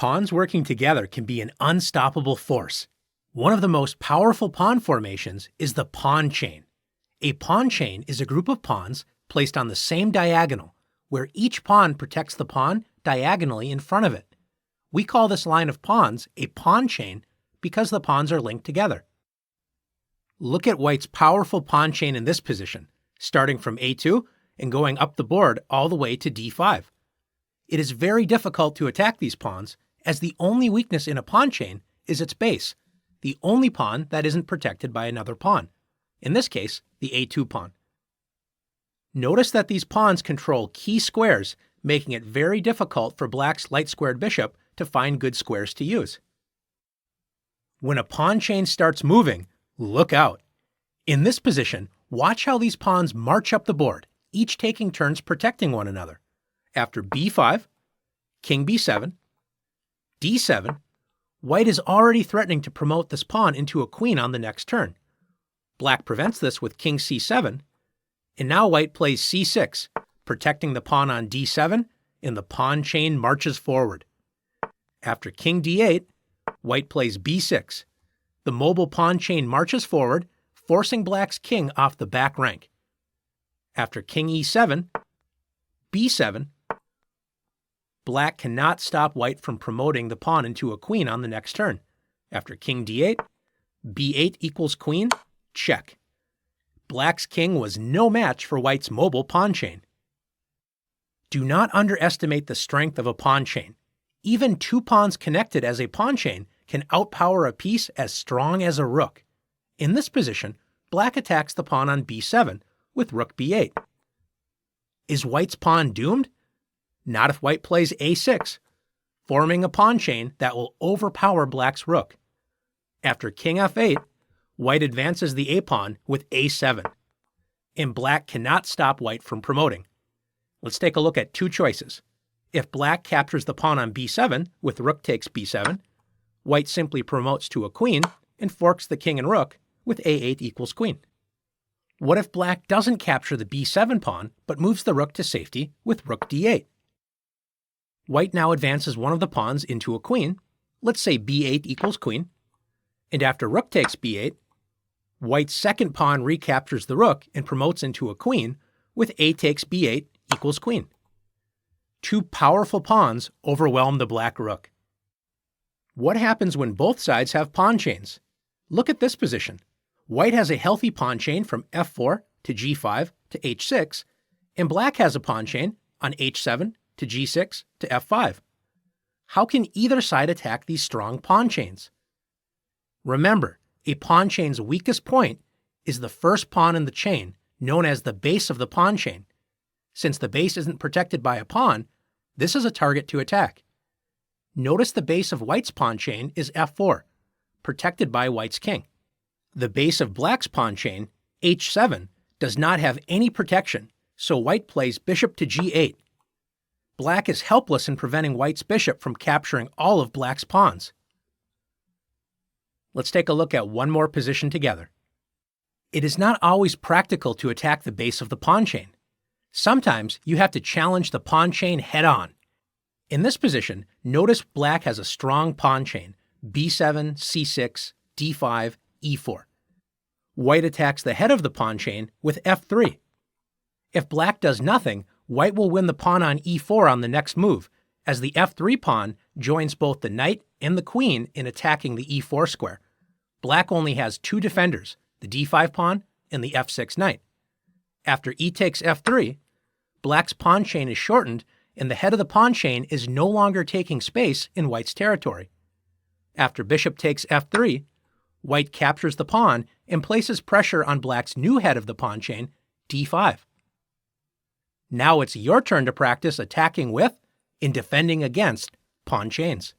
Pawns working together can be an unstoppable force. One of the most powerful pawn formations is the pawn chain. A pawn chain is a group of pawns placed on the same diagonal, where each pawn protects the pawn diagonally in front of it. We call this line of pawns a pawn chain because the pawns are linked together. Look at White's powerful pawn chain in this position, starting from a2 and going up the board all the way to d5. It is very difficult to attack these pawns, as the only weakness in a pawn chain is its base, the only pawn that isn't protected by another pawn, in this case, the a2 pawn. Notice that these pawns control key squares, making it very difficult for Black's light-squared bishop to find good squares to use. When a pawn chain starts moving, look out. In this position, watch how these pawns march up the board, each taking turns protecting one another. After b5, king b7, d7, White is already threatening to promote this pawn into a queen on the next turn. Black prevents this with king c7, and now White plays c6, protecting the pawn on d7, and the pawn chain marches forward. After king d8, White plays b6. The mobile pawn chain marches forward, forcing Black's king off the back rank. After king e7, b7, Black cannot stop White from promoting the pawn into a queen on the next turn. After king d8, b8 equals queen, check. Black's king was no match for White's mobile pawn chain. Do not underestimate the strength of a pawn chain. Even two pawns connected as a pawn chain can outpower a piece as strong as a rook. In this position, Black attacks the pawn on b7 with rook b8. Is White's pawn doomed? Not if White plays a6, forming a pawn chain that will overpower Black's rook. After king f8, White advances the a-pawn with a7, and Black cannot stop White from promoting. Let's take a look at two choices. If Black captures the pawn on b7 with rook takes b7, White simply promotes to a queen and forks the king and rook with a8 equals queen. What if Black doesn't capture the b7 pawn but moves the rook to safety with rook d8? White now advances one of the pawns into a queen, let's say b8 equals queen, and after rook takes b8, White's second pawn recaptures the rook and promotes into a queen with a takes b8 equals queen. Two powerful pawns overwhelm the Black rook. What happens when both sides have pawn chains? Look at this position. White has a healthy pawn chain from f4 to g5 to h6, and Black has a pawn chain on h7 to g6 to f5. How can either side attack these strong pawn chains? Remember, a pawn chain's weakest point is the first pawn in the chain, known as the base of the pawn chain. Since the base isn't protected by a pawn, this is a target to attack. Notice the base of White's pawn chain is f4, protected by White's king. The base of Black's pawn chain, h7, does not have any protection, so White plays bishop to g8. Black is helpless in preventing White's bishop from capturing all of Black's pawns. Let's take a look at one more position together. It is not always practical to attack the base of the pawn chain. Sometimes you have to challenge the pawn chain head-on. In this position, notice Black has a strong pawn chain, b7, c6, d5, e4. White attacks the head of the pawn chain with f3. If Black does nothing, White will win the pawn on e4 on the next move, as the f3 pawn joins both the knight and the queen in attacking the e4 square. Black only has two defenders, the d5 pawn and the f6 knight. After e takes f3, Black's pawn chain is shortened and the head of the pawn chain is no longer taking space in White's territory. After bishop takes f3, White captures the pawn and places pressure on Black's new head of the pawn chain, d5. Now it's your turn to practice attacking with and defending against pawn chains.